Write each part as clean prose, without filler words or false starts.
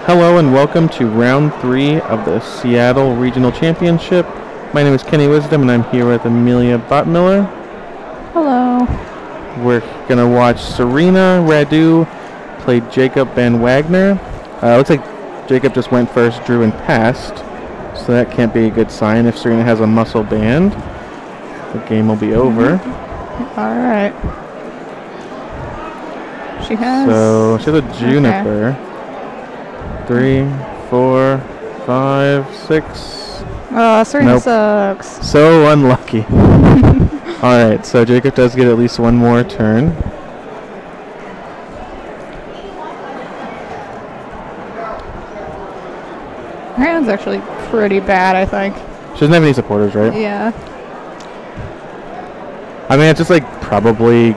Hello and welcome to round 3 of the Seattle Regional Championship. My name is Kenny Wisdom and I'm here with Amelia Bottmiller. Hello. We're going to watch Sorina, Radu play Jacob VanWagner. Looks like Jacob just went first, drew and passed, so that can't be a good sign. If Sorina has a muscle band, the game will be over. All right. She has... So she has a Juniper. Okay. 3, 4, 5, 6. Oh, Sorina Nope. sucks. So unlucky. Alright, so Jacob does get at least one more turn. Her hand's actually pretty bad, I think. She doesn't have any supporters, right? Yeah. I mean, it's just like probably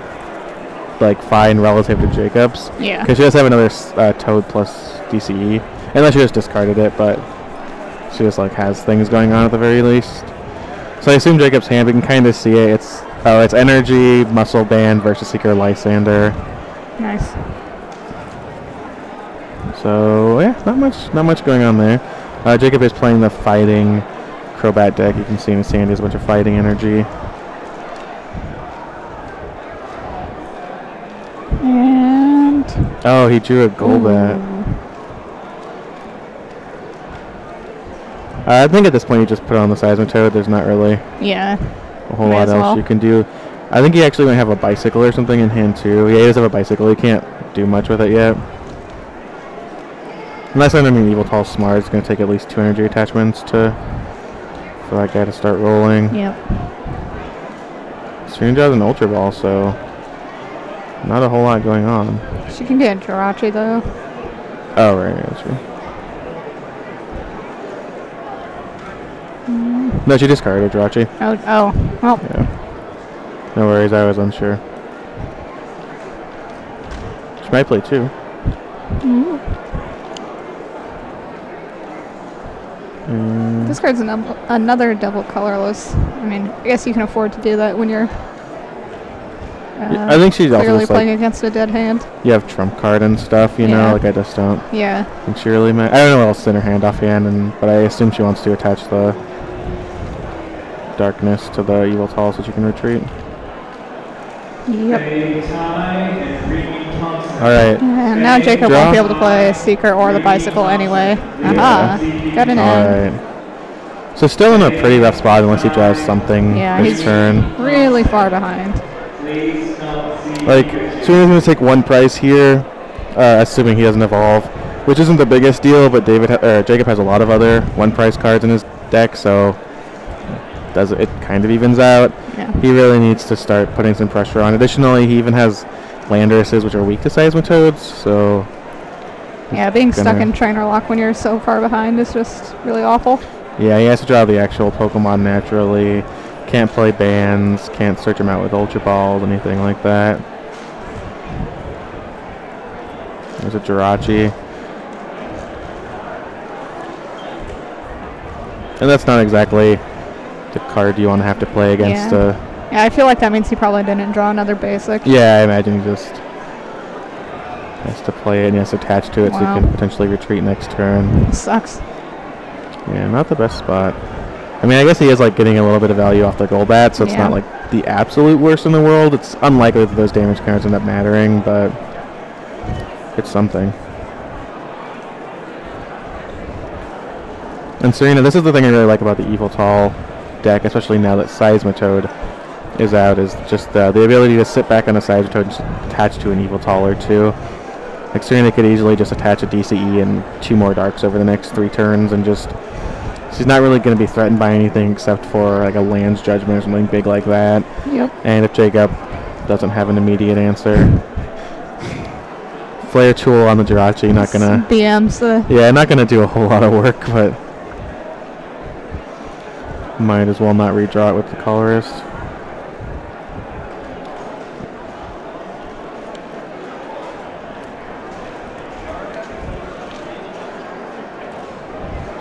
like fine relative to Jacob's. Yeah. Because she does have another Toad plus DCE. Unless she just discarded it, but she just like has things going on at the very least. So I assume Jacob's hand, we can kind of see it. It's Energy, Muscle Band versus Seeker Lysander. Nice. So yeah, not much going on there. Jacob is playing the Fighting Crobat deck. You can see in his hand, he has a bunch of Fighting Energy. And... Oh, he drew a Golbat. I think at this point you just put on the Seismitoad. There's not really Yeah. a whole lot else you can do. I think he actually might have a Bicycle or something in hand too. Yeah, he does have a Bicycle. He can't do much with it yet. Unless I'm Yveltal smart, it's going to take at least 2 energy attachments for that guy to start rolling. Yep. Sorina has an Ultra Ball, so not a whole lot going on. She can get Jirachi, though. Oh, right, that's true. No, she discarded Jirachi. Oh, well. Yeah. No worries, I was unsure. She might play 2. This card's another double colorless. I mean, I guess you can afford to do that when you're I think she's also clearly just playing like, against a dead hand. you have trump card and stuff, you know, like I just don't. Yeah. I think she really I don't know what else is in her hand offhand, but I assume she wants to attach the darkness to the Yveltal so she can retreat. Yep. Alright. And now Jacob won't be able to play Seeker or the Bicycle anyway. Aha! Got an end. Alright. So still in a pretty rough spot unless he draws something this turn. Really far behind. Like, Sorina's going to take 1 price here, assuming he doesn't evolve, which isn't the biggest deal, but Jacob has a lot of other 1 price cards in his deck, so it kind of evens out. Yeah. He really needs to start putting some pressure on. Additionally, he even has Landorus's, which are weak to Seismitoads, so... Yeah, being stuck in trainer lock when you're so far behind is just really awful. Yeah, he has to draw the actual Pokemon naturally. Can't play bands, can't search him out with Ultra Balls, anything like that. There's a Jirachi. And that's not exactly the card you want to have to play against Yeah, I feel like that means he probably didn't draw another basic. Yeah, I imagine he just has to play it and he has to attach to it so he can potentially retreat next turn. Sucks. Yeah, not the best spot. I mean, I guess he is like getting a little bit of value off the Golbat, so it's not like the absolute worst in the world. It's unlikely that those damage cards end up mattering, but it's something. And Sorina, this is the thing I really like about the Yveltal deck, especially now that Seismitoad is out, is just the ability to sit back on a Seismitoad and just attach to an Yveltal or 2. Like Sorina could easily just attach a DCE and 2 more Darks over the next 3 turns and just... She's not really going to be threatened by anything except for like a Land's Judgment or something big like that. Yep. And if Jacob doesn't have an immediate answer, Flare Tool on the Jirachi, not gonna... BM's the... Yeah, not gonna do a whole lot of work, but might as well not redraw it with the Colorist.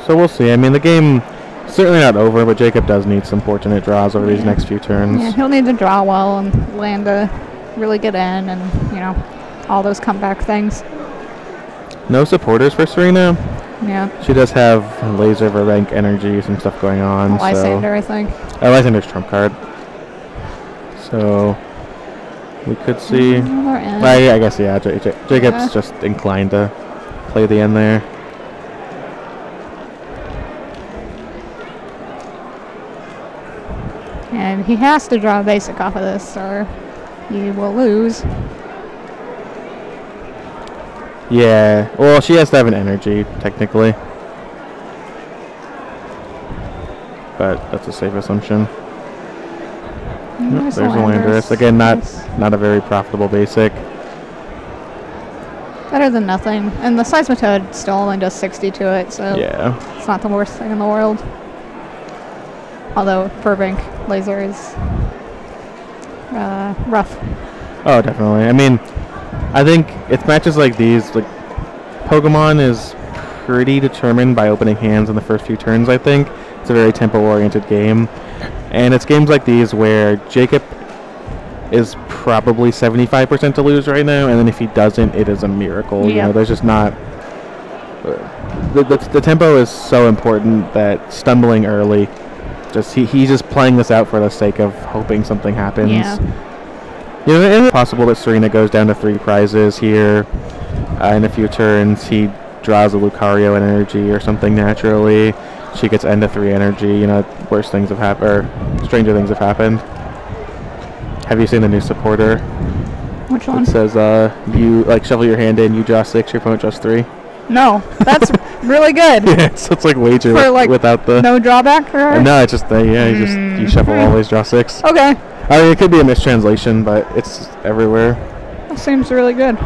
So we'll see. I mean, the game certainly not over, but Jacob does need some fortunate draws over these next few turns. Yeah, he'll need to draw well and land a really good end and, you know, all those comeback things. No supporters for Sorina. Yeah. She does have laser, rank energy, some stuff going on. Lysander, I think. Lysander's trump card. So we could see. I guess yeah. Jacob's just inclined to play the end there. And he has to draw a basic off of this, or he will lose. Yeah, well, she has to have an energy, technically. But that's a safe assumption. There's a Landorus. Again, not a very profitable basic. Better than nothing. And the Seismitoad still only does 60 to it, so yeah, it's not the worst thing in the world. Although Burbank laser is rough. Oh, definitely. I mean, I think it's matches like these, like Pokemon is pretty determined by opening hands in the first few turns. I think it's a very tempo-oriented game, and it's games like these where Jacob is probably 75% to lose right now, and then if he doesn't, it is a miracle. You know, there's just not. The tempo is so important that stumbling early, he's just playing this out for the sake of hoping something happens. Yeah. You know, it's possible that Sorina goes down to 3 prizes here. In a few turns, he draws a Lucario energy or something naturally. She gets end of 3 energy. You know, worse things have happened, or stranger things have happened. Have you seen the new supporter? Which one? It says, you shuffle your hand in, you draw 6, your opponent draws 3. No, that's really good. Yeah, so it's like wager without the no drawback. Or? No, it's just you shuffle always draw 6. Okay. I mean, it could be a mistranslation, but it's everywhere. That seems really good.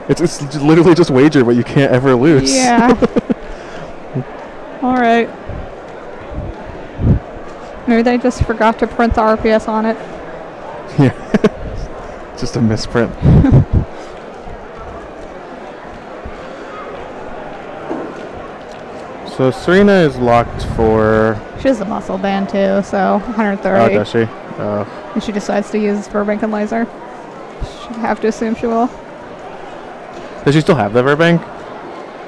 It's literally just wager, but you can't ever lose. Yeah. All right. Maybe they just forgot to print the RPS on it. Yeah. Just a misprint. So Sorina is locked for. She has the muscle band too, so 130. Oh, does she? And she decides to use Burbank and laser. Should have to assume she will. Does she still have the Burbank?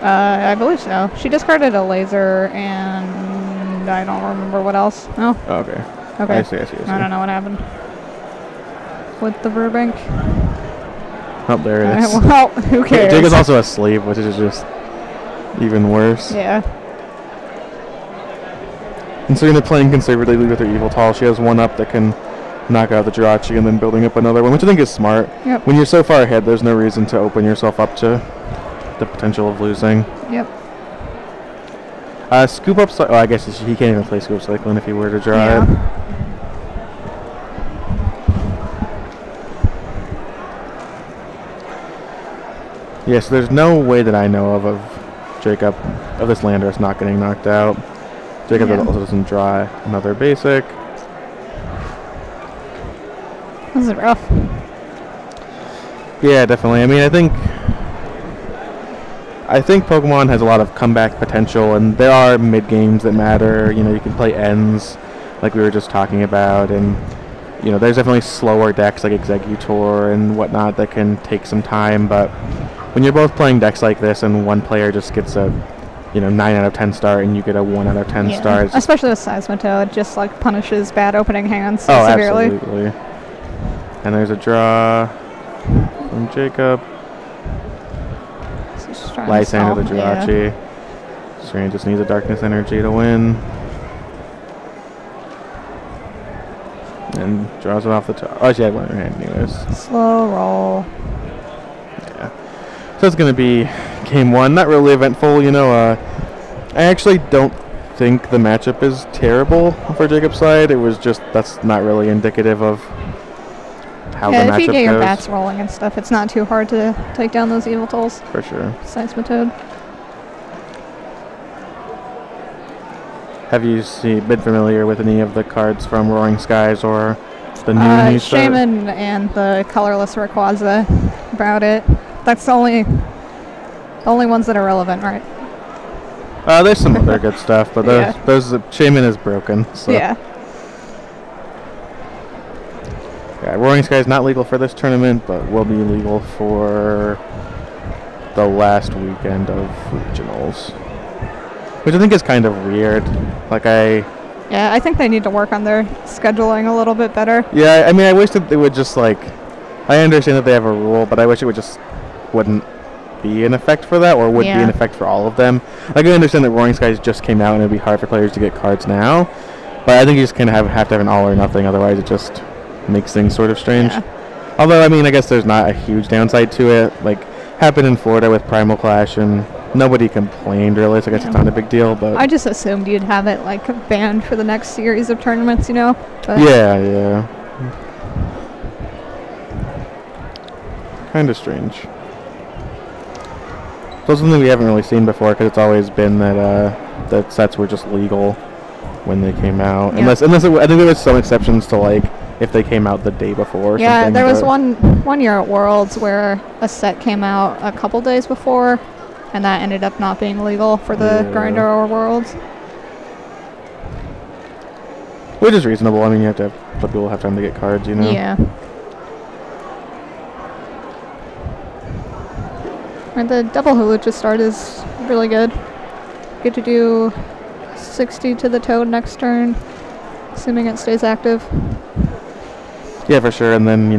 I believe so. She discarded a laser and I don't remember what else. No. Oh, okay. Okay. I see. I don't know what happened with the Burbank. Oh, there it is. Well, who cares? Jake is also asleep, which is just even worse. Yeah. And Sorina playing conservatively with her Yveltal. She has one up that can knock out the Jirachi and then building up another one, which I think is smart. Yep. When you're so far ahead, there's no reason to open yourself up to the potential of losing. Yep. Scoop up. I guess he can't even play Scoop Cyclone if he were to draw it. Yes, there's no way that I know of Jacob, of this Landorus not getting knocked out. Jacob also doesn't draw another basic. This is rough. Yeah, definitely. I mean, I think Pokemon has a lot of comeback potential, and there are mid games that matter. You know, you can play ends, like we were just talking about, and you know, there's definitely slower decks like Exeggutor and whatnot that can take some time. But when you're both playing decks like this, and one player just gets a 9 out of 10 start, and you get a 1 out of 10 start, especially with Seismitoad, it just like punishes bad opening hands severely. Absolutely. And there's a draw from Jacob. Lysander the Jirachi. Sorina just needs a Darkness Energy to win. And draws it off the top. Oh, she had one in her hand anyways. Slow roll. Yeah. So it's going to be game 1. Not really eventful, I actually don't think the matchup is terrible for Jacob's side. It was just, that's not really indicative of how the matchup goes. If you get your bats rolling and stuff, it's not too hard to take down those Yveltals. For sure. Seismitoad. Have you been familiar with any of the cards from Roaring Skies or the new Shaman and the colorless Rayquaza about it? That's the only ones that are relevant, right? There's some other good stuff, but those Shaman is broken. So. Yeah. Yeah, Roaring Sky is not legal for this tournament, but will be legal for the last weekend of regionals, which I think is kind of weird. Yeah, I think they need to work on their scheduling a little bit better. Yeah, I mean, I wish that they would just I understand that they have a rule, but I wish it would just wouldn't be in effect for that, or would be in effect for all of them. I understand that Roaring Skies just came out and it'd be hard for players to get cards now, but I think you just kind of have to have an all or nothing, otherwise it just makes things sort of strange. Yeah. Although, I mean, I guess there's not a huge downside to it. Happened in Florida with Primal Clash, and nobody complained really, so I guess it's not a big deal. But I just assumed you'd have it banned for the next series of tournaments, But yeah. Kind of strange. So it's something we haven't really seen before, because it's always been that sets were just legal when they came out. Yep. Unless I think there was some exceptions to if they came out the day before. Or yeah, something, there was one year at Worlds where a set came out a couple days before, and that ended up not being legal for the Grinder or Worlds. Which is reasonable. I mean, you have to let people have time to get cards, Yeah. And the double Halucha start is really good. Get to do 60 to the Toad next turn, assuming it stays active. Yeah, for sure. And then,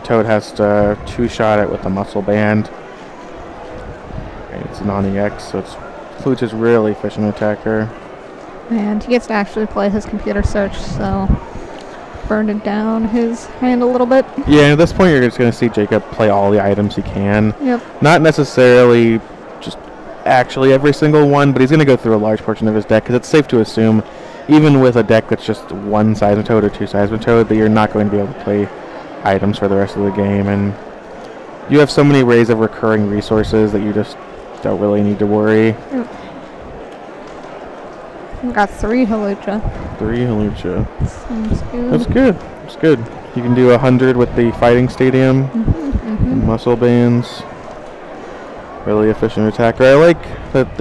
Toad has to two-shot it with the Muscle Band. And it's non-EX, so Halucha's really efficient attacker. And he gets to actually play his computer search, so burned down his hand a little bit. Yeah, at this point you're just going to see Jacob play all the items he can. Yep. Not necessarily just actually every single one, but he's going to go through a large portion of his deck, because it's safe to assume, even with a deck that's just one Seismitoad or two Seismitoad, that you're not going to be able to play items for the rest of the game. And you have so many ways of recurring resources that you just don't really need to worry. Yep. We got 3 Halucha. 3 Halucha. Sounds good. That's good. That's good. You can do 100 with the Fighting Stadium. Muscle Bands. Really efficient attacker. I like that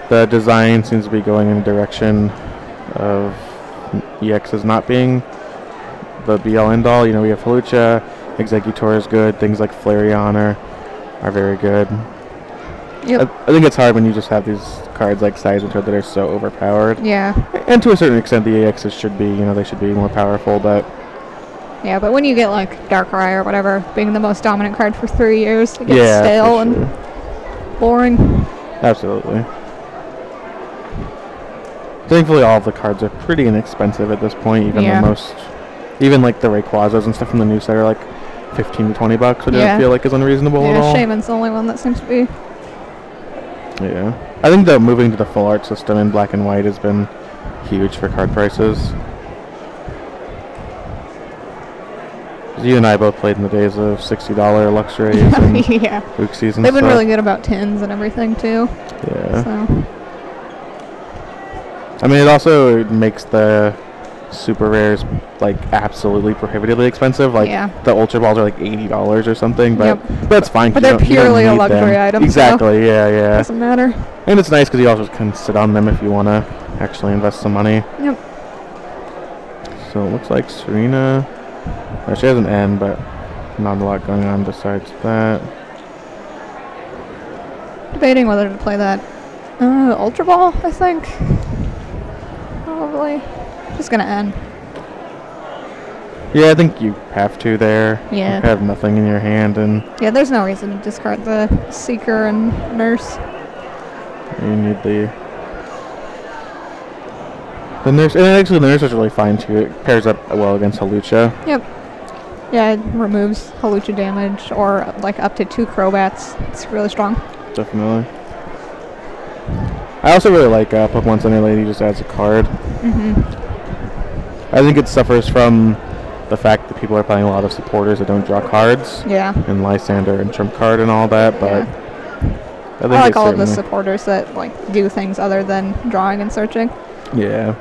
the design seems to be going in a direction of EXs not being the be-all end-all. We have Halucha, Executor is good, things like Flareon are very good. Yep. I think it's hard when you just have these cards like Seismitoad that are so overpowered. Yeah. And to a certain extent the EXs should be, they should be more powerful, but... Yeah, but when you get Darkrai or whatever being the most dominant card for 3 years, it gets stale and boring. Absolutely. Thankfully, all of the cards are pretty inexpensive at this point. Even even the Rayquazas and stuff from the new set are 15 to 20 bucks, which I don't feel is unreasonable at all. Shaman's the only one that seems to be. Yeah, I think that moving to the full art system in black and white has been huge for card prices. You and I both played in the days of $60 Luxrays and Luke season. They've been really good about tins and everything too. Yeah. So. I mean, it also makes the super rares absolutely prohibitively expensive. The Ultra Balls are $80 or something, but that's fine. But they're purely a luxury item. Exactly. So yeah. Doesn't matter. And it's nice because you also can sit on them if you want to actually invest some money. Yep. So it looks like Sorina. She has an N, but not a lot going on besides that. Debating whether to play that Ultra Ball, I think. Probably. Just gonna end. Yeah, I think you have to there. Yeah. You have nothing in your hand, and yeah, there's no reason to discard the Seeker and Nurse. You need the Nurse, and actually the Nurse is really fine too. It pairs up well against Halucha. Yep. Yeah, it removes Halucha damage or up to 2 Crobats. It's really strong. Definitely. I also really like Pokemon Center Lady just adds a card. I think it suffers from the fact that people are playing a lot of supporters that don't draw cards. Yeah. And Lysander and Trump Card and all that, but I like all of the supporters that do things other than drawing and searching. Yeah.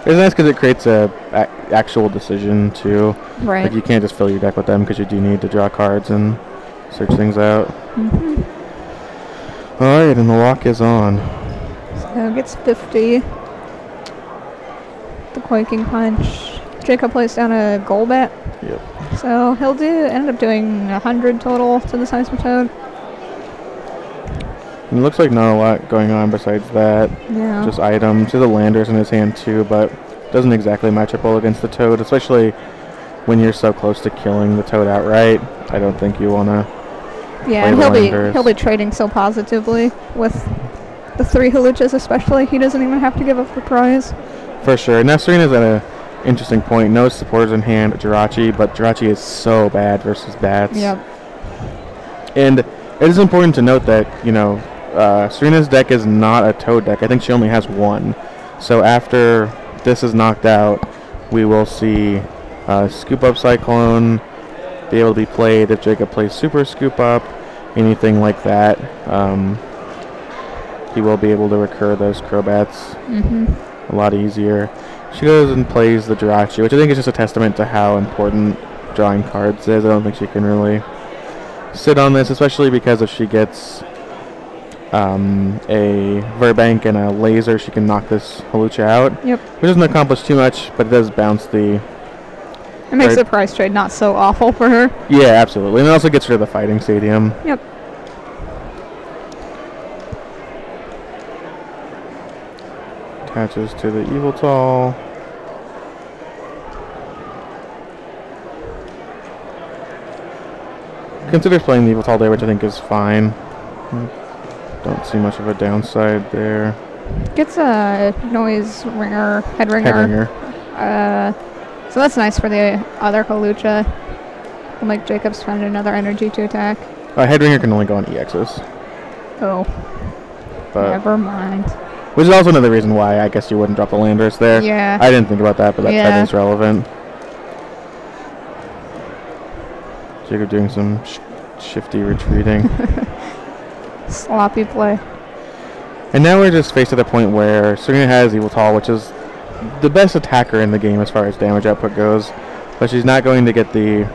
It's nice because it creates a actual decision too. Right. You can't just fill your deck with them because you do need to draw cards and search things out. Alright, and the lock is on. So it gets 50. The Quaking Punch. Jacob plays down a Golbat. Yep. So he'll end up doing 100 total to the Seismitoad. And it looks like not a lot going on besides that. Yeah. Just items. There's a Landers in his hand too, but doesn't exactly match up well against the Toad, especially when you're so close to killing the Toad outright. I don't think you want to. Yeah, and he'll be trading so positively with the 3 Huluchas especially. He doesn't even have to give up the prize. For sure. Now Sorina's at a interesting point. No supporters in hand, Jirachi, but Jirachi is so bad versus bats. Yep. And it is important to note that, you know, Sorina's deck is not a Toad deck. I think she only has 1. So after this is knocked out, we will see Scoop Up Cyclone be able to be played if Jacob plays Super Scoop Up, anything like that. He will be able to recur those Crobats a lot easier. She goes and plays the Jirachi, which I think is just a testament to how important drawing cards is. I don't think she can really sit on this, especially because if she gets a Verbank and a Laser, she can knock this Hulucha out. Yep. Which doesn't accomplish too much, but it does bounce the... It makes the prize trade not so awful for her. Yeah, absolutely. And it also gets rid of the Fighting Stadium. Yep. Attaches to the Yveltal. Considers playing the Yveltal there, which I think is fine. Don't see much of a downside there. Gets a noise ringer, head ringer. So that's nice for the other Hulucha. Will make Jacob spend another energy to attack. Head ringer can only go on EXs. Oh. But never mind. Which is also another reason why I guess you wouldn't drop the Landers there. Yeah. I didn't think about that, but that is relevant. Jacob doing some shifty retreating. Sloppy play. And now we're just faced at the point where Sorina has Yveltal, which is the best attacker in the game as far as damage output goes, but she's not going to get the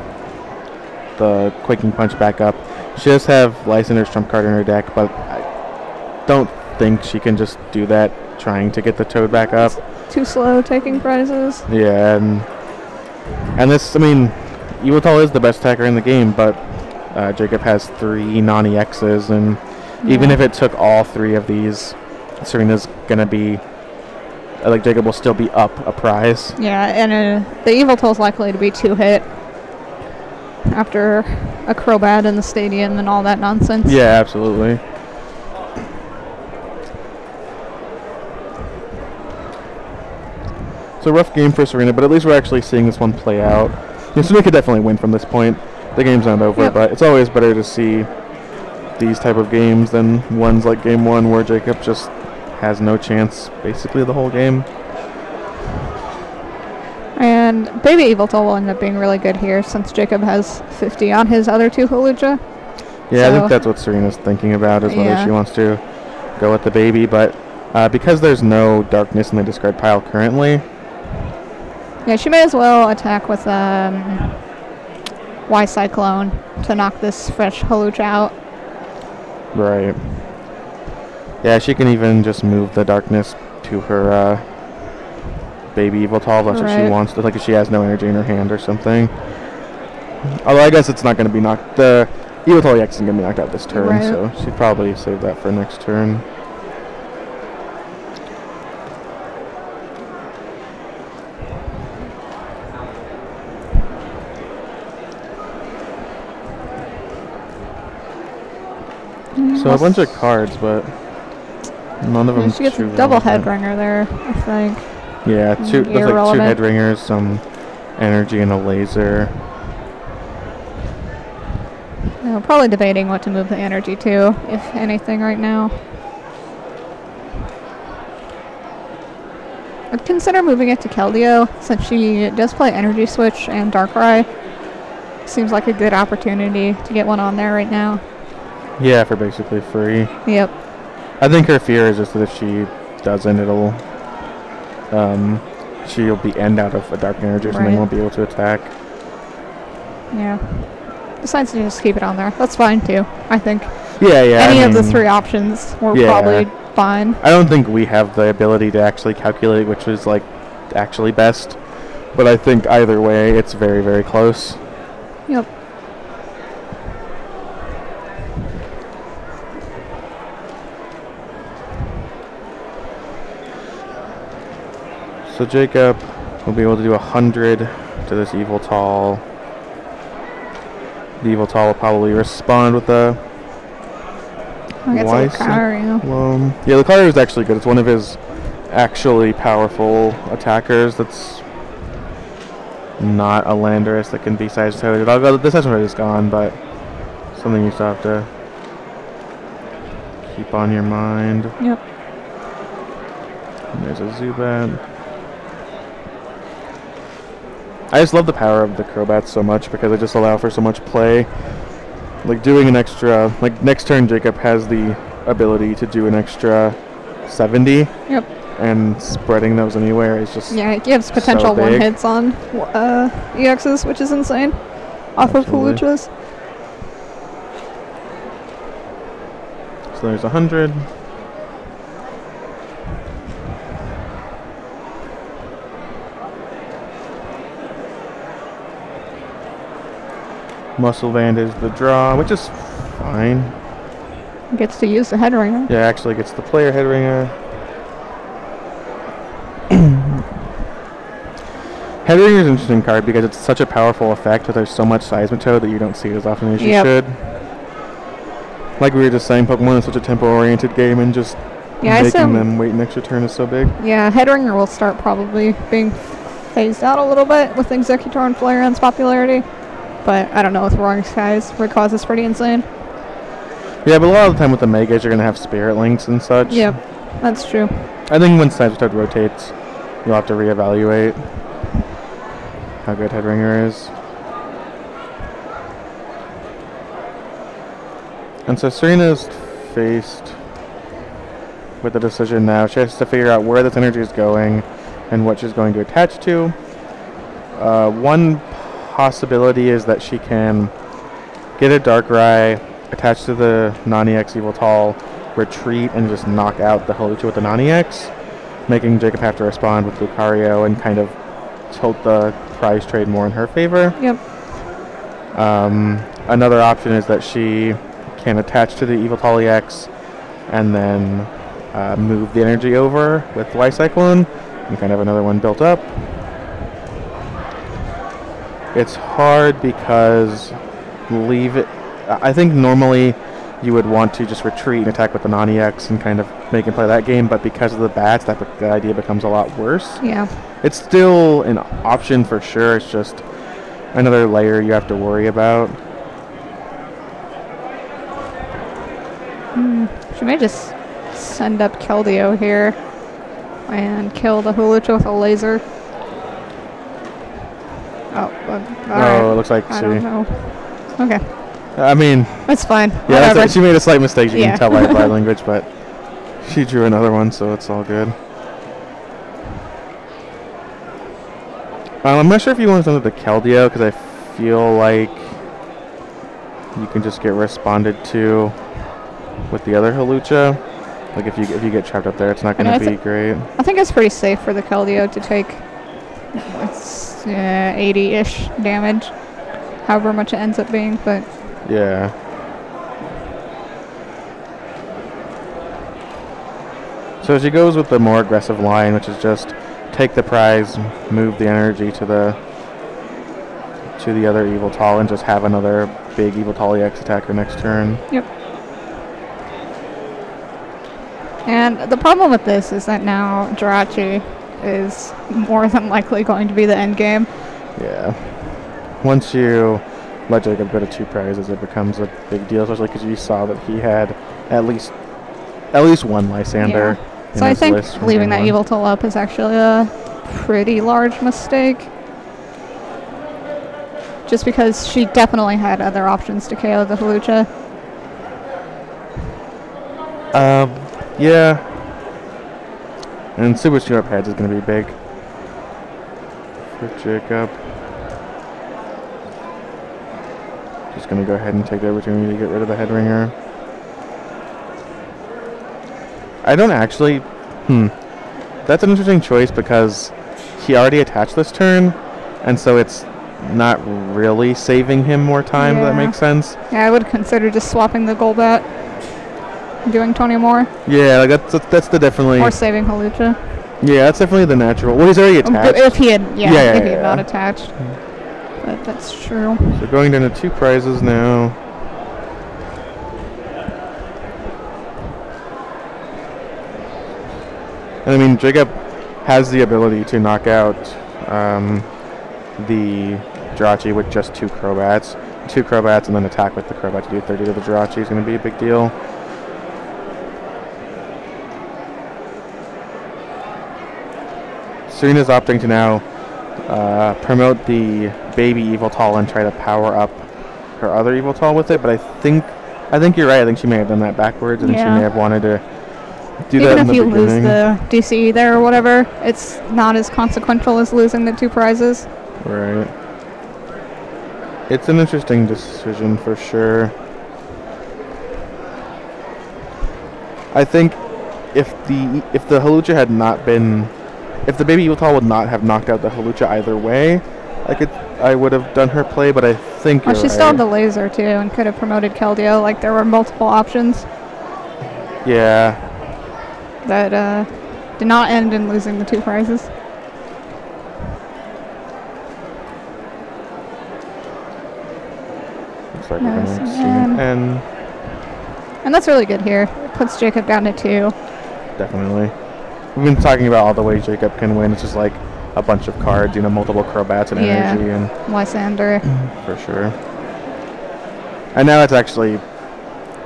Quaking Punch back up. She does have Lysander's trump card in her deck, but I don't think she can just do that trying to get the Toad back up. It's too slow taking prizes. Yeah, and this, I mean, Yveltal is the best attacker in the game, but Jacob has 3 non-EXs, and even if it took all 3 of these, Sorina's going to be... like Jacob will still be up a prize. Yeah, and the Yveltal is likely to be 2-hit after a Crobat in the stadium and all that nonsense. Yeah, absolutely. It's a rough game for Sorina, but at least we're actually seeing this one play out. Sorina could definitely win from this point. The game's not over, but it's always better to see these type of games than ones like Game 1 where Jacob just has no chance basically the whole game. And Baby Yveltal will end up being really good here since Jacob has 50 on his other 2 Hulucha. Yeah, so I think that's what Sorina's thinking about, is whether she wants to go with the baby, but because there's no darkness in the discard pile currently... Yeah, she may as well attack with Y Cyclone to knock this fresh Hulucha out. Right. Yeah, she can even just move the darkness to her Baby Yveltal. That's what she wants. Like if she has no energy in her hand or something. Although I guess it's not going to be knocked. The Yveltal EX isn't going to be knocked out this turn, so she'd probably save that for next turn. So a bunch of cards, but none of them. She gets a double head ringer there, I think. Yeah, there's like 2 head ringers, some energy, and a laser. Yeah, probably debating what to move the energy to, if anything, right now. I'd consider moving it to Keldeo, since she does play Energy Switch and Darkrai. Seems like a good opportunity to get one on there right now. Yeah, for basically free. Yep. I think her fear is just that if she doesn't, it'll... she'll be end out of a Dark Energy or something, won't be able to attack. Yeah. Decides to just keep it on there. That's fine, too, I think. Yeah, yeah. Any of the 3 options were probably fine. I don't think we have the ability to actually calculate which is, like, actually best. But I think either way, it's very, very close. Yep. So Jacob will be able to do 100 to this Yveltal. The Yveltal will probably respond with a Lucario. Yeah, Lucario is actually good. It's one of his actually powerful attackers that's not a Landorus that can be size-toted. This Size-toted is gone, but something you still have to keep on your mind. Yep. And there's a Zubat. I just love the power of the Crobats so much because they just allow for so much play. Like doing an extra, like next turn Jacob has the ability to do an extra 70. Yep. And spreading those anywhere is just it gives potential so one hits on EXs, which is insane. Off of Huluchas. So there's 100. Muscle Band is the draw, which is fine. Gets to use the head ringer. Yeah, actually gets the player head ringer. Head ringer is an interesting card because it's such a powerful effect, but there's so much Seismitoad that you don't see it as often as you should. Like we were just saying, Pokemon is such a tempo-oriented game, and just making them wait an extra turn is so big. Yeah, head ringer will start probably being phased out a little bit with Exeggutor and Flareon's popularity. But I don't know, with Roaring Skies, Rayquaza is pretty insane. Yeah, but a lot of the time with the Megas, you're going to have Spirit Links and such. Yep, that's true. I think when Seismitoad rotates, you'll have to reevaluate how good Head Ringer is. And so Sorina's faced with the decision now. She has to figure out where this energy is going and what she's going to attach to. One possibility is that she can get a Darkrai attached to the Non-EX Yveltal, retreat, and just knock out the Hulucha with the Non-EX, making Jacob have to respond with Lucario and kind of tilt the prize trade more in her favor. Yep. Another option is that she can attach to the Yveltal EX and then move the energy over with Y-Cyclone and kind of another one built up. It's hard because I think normally you would want to just retreat and attack with the non-EX and kind of make him play that game, but because of the bats, that idea becomes a lot worse. Yeah. It's still an option for sure. It's just another layer you have to worry about. She may just send up Keldeo here and kill the Hulucha with a laser. It looks like I don't know. Okay. I mean, that's fine. Yeah, she made a slight mistake. You can tell by body language, but she drew another one, so it's all good. I'm not sure if you want to send it to Keldeo because I feel like you can just get responded to with the other Hulucha. Like if you get trapped up there, it's not going to be great. I think it's pretty safe for the Keldeo to take 80-ish damage, however much it ends up being, but yeah. So she goes with the more aggressive line, which is just take the prize, move the energy to the other Yveltal, and just have another big Yveltal EX attacker next turn. Yep. And the problem with this is that now Jirachi is more than likely going to be the end game. Yeah. Once you let Jacob go to 2 prizes, it becomes a big deal, especially because you saw that he had at least one Lysander. Yeah. So I think leaving that Yveltal up is actually a pretty large mistake. Just because she definitely had other options to KO the Hulucha. Yeah. And Super Sharp Heads is going to be big for Jacob. Just going to go ahead and take the opportunity to get rid of the head ringer. I don't actually... That's an interesting choice because he already attached this turn, and so it's not really saving him more time. If that makes sense. Yeah, I would consider just swapping the Golbat, doing 20 more. Yeah, like that's the definitely. Or saving Hawlucha. Yeah, that's definitely the natural. Well, he's already attached. If he had, if he had not attached. But that's true. So going down to 2 prizes now. And I mean, Jacob has the ability to knock out the Jirachi with just 2 Crobats. 2 Crobats and then attack with the Crobat to do 30 to the Jirachi is going to be a big deal. Sorina's opting to now promote the baby Yveltal and try to power up her other Yveltal with it, but I think you're right. I think she may have done that backwards. I think she may have wanted to do that in the beginning. Even if you lose the DC there or whatever, it's not as consequential as losing the 2 prizes. Right. It's an interesting decision for sure. I think if the Hawlucha had not been, if the baby Yveltal would not have knocked out the Hawlucha either way, I would have done her play, but I think well, she still had the laser too and could have promoted Keldeo. Like, there were multiple options. Yeah. That did not end in losing the 2 prizes. Looks like we're going to see an N. And that's really good here. It puts Jacob down to 2. Definitely. We've been talking about all the ways Jacob can win. It's just like a bunch of cards, you know, multiple Crobats and energy. And Lysander. For sure. And now it's actually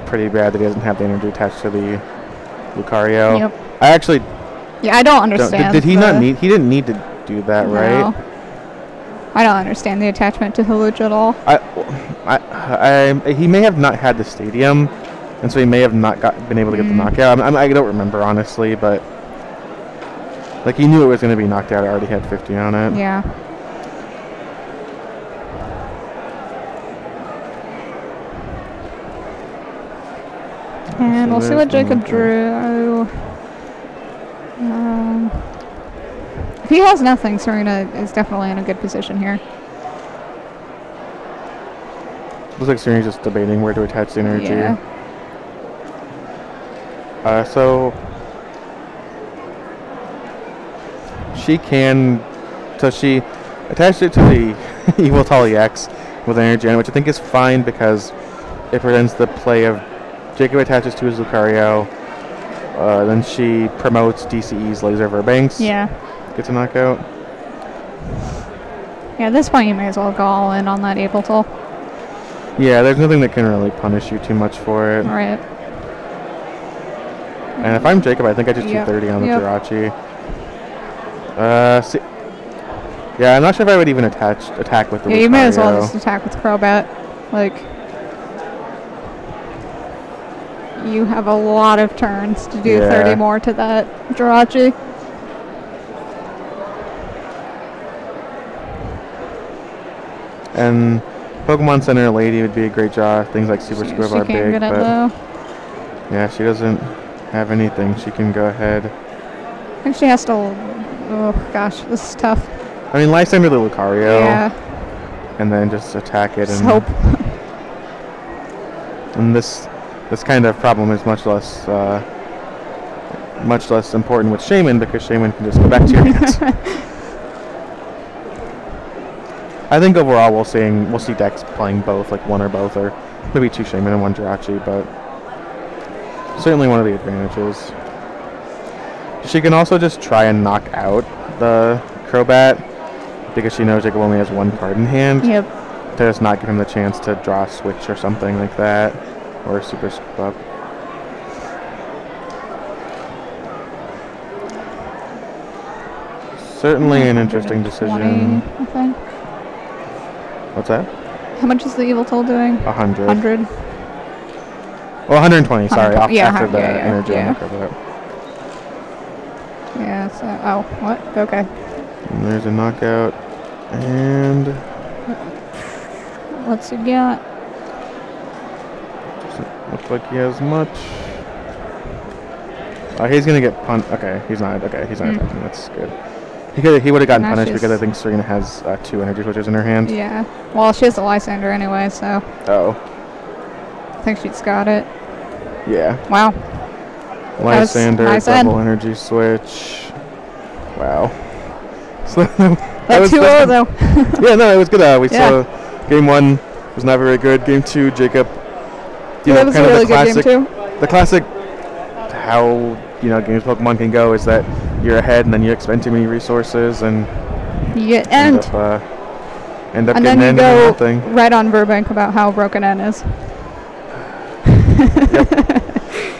pretty bad that he doesn't have the energy attached to the Lucario. Yep. I actually... Yeah, I don't understand. Did he not need... He didn't need to do that, right? I don't understand the attachment to Hawlucha at all. He may have not had the stadium, and so he may have not been able to get the knockout. I don't remember, honestly, but... Like, he knew it was going to be knocked out. It already had 50 on it. Yeah. And we'll see what Jacob drew. If he has nothing, Sorina is definitely in a good position here. Looks like Sorina's just debating where to attach the energy. Yeah. So she can... So she attached it to the Yveltal EX with energy on it, which I think is fine because it prevents the play of Jacob attaches to his Lucario, then she promotes DCE's Laser Verbanks. Yeah. Gets a knockout. Yeah, at this point you may as well go all in on that Yveltal. Yeah, there's nothing that can really punish you too much for it. Right. And if I'm Jacob, I think I just do 30 on the Jirachi. Yeah, I'm not sure if I would even attack with the Lucario. You may as well just attack with Crobat. Like, you have a lot of turns to do 30 more to that Jirachi. And Pokemon Center Lady would be a great job. Things like Super Squiv are big, but yeah, she doesn't have anything. She can go ahead. I think she has to. Oh gosh, this is tough. I mean, Lysander the Lucario. Yeah. And then just attack it. And hope. And this kind of problem is much less important with Shaman because Shaman can just go back to your hands. I think overall we'll see decks playing both, like one or both, or maybe 2 Shaman and 1 Jirachi, but certainly one of the advantages. She can also just try and knock out the Crobat because she knows Jacob only has 1 card in hand. Yep. To just not give him the chance to draw a switch or something like that, or a Super Scoop up. Certainly an interesting decision. 20, I think. What's that? How much is the Yveltal doing? 100. 100. Well, 120. Sorry, after the energy on the Crobat. Yeah. So, oh, what? Okay. And there's a knockout, and what's he got? Doesn't look like he has much. He's gonna get punt. Okay, he's not. Okay, he's not attacking. That's good. He would have gotten Now punished she's- because I think Sorina has 2 energy switches in her hand. Yeah. Well, she has the Lysander anyway, so Oh. I think she's got it. Yeah. Wow. Lysander, nice double end. energy switch. Wow. So That's 2-0 though. yeah, no, it was good. We Yeah. saw game 1 was not very good. Game 2, Jacob. That was a really good game too. The classic, how games Pokemon can go is that you're ahead and then you expend too many resources and You get end end. up And getting then you end go and nothing. right on Burbank about how broken N is.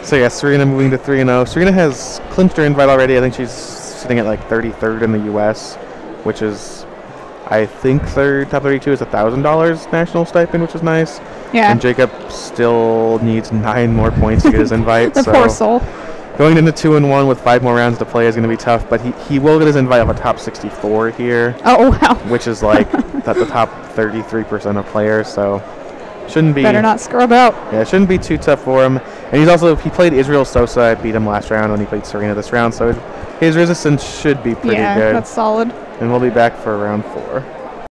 So yeah, Sorina moving to 3-0. Sorina has clinched her invite already. I think she's sitting at like 33rd in the U.S., which is, I think, top 32 is $1,000 national stipend, which is nice. Yeah. And Jacob still needs 9 more points to get his invite. The so poor soul. going into 2-1 with 5 more rounds to play is going to be tough, but he will get his invite off a top 64 here, Oh, wow. which is like the top 33% of players, so shouldn't be. Better not scrub out. Yeah, it shouldn't be too tough for him. And he played Israel Sosa, beat him last round when he played Sorina this round, so his resistance should be pretty Yeah, good. that's solid. And we'll be back for round 4.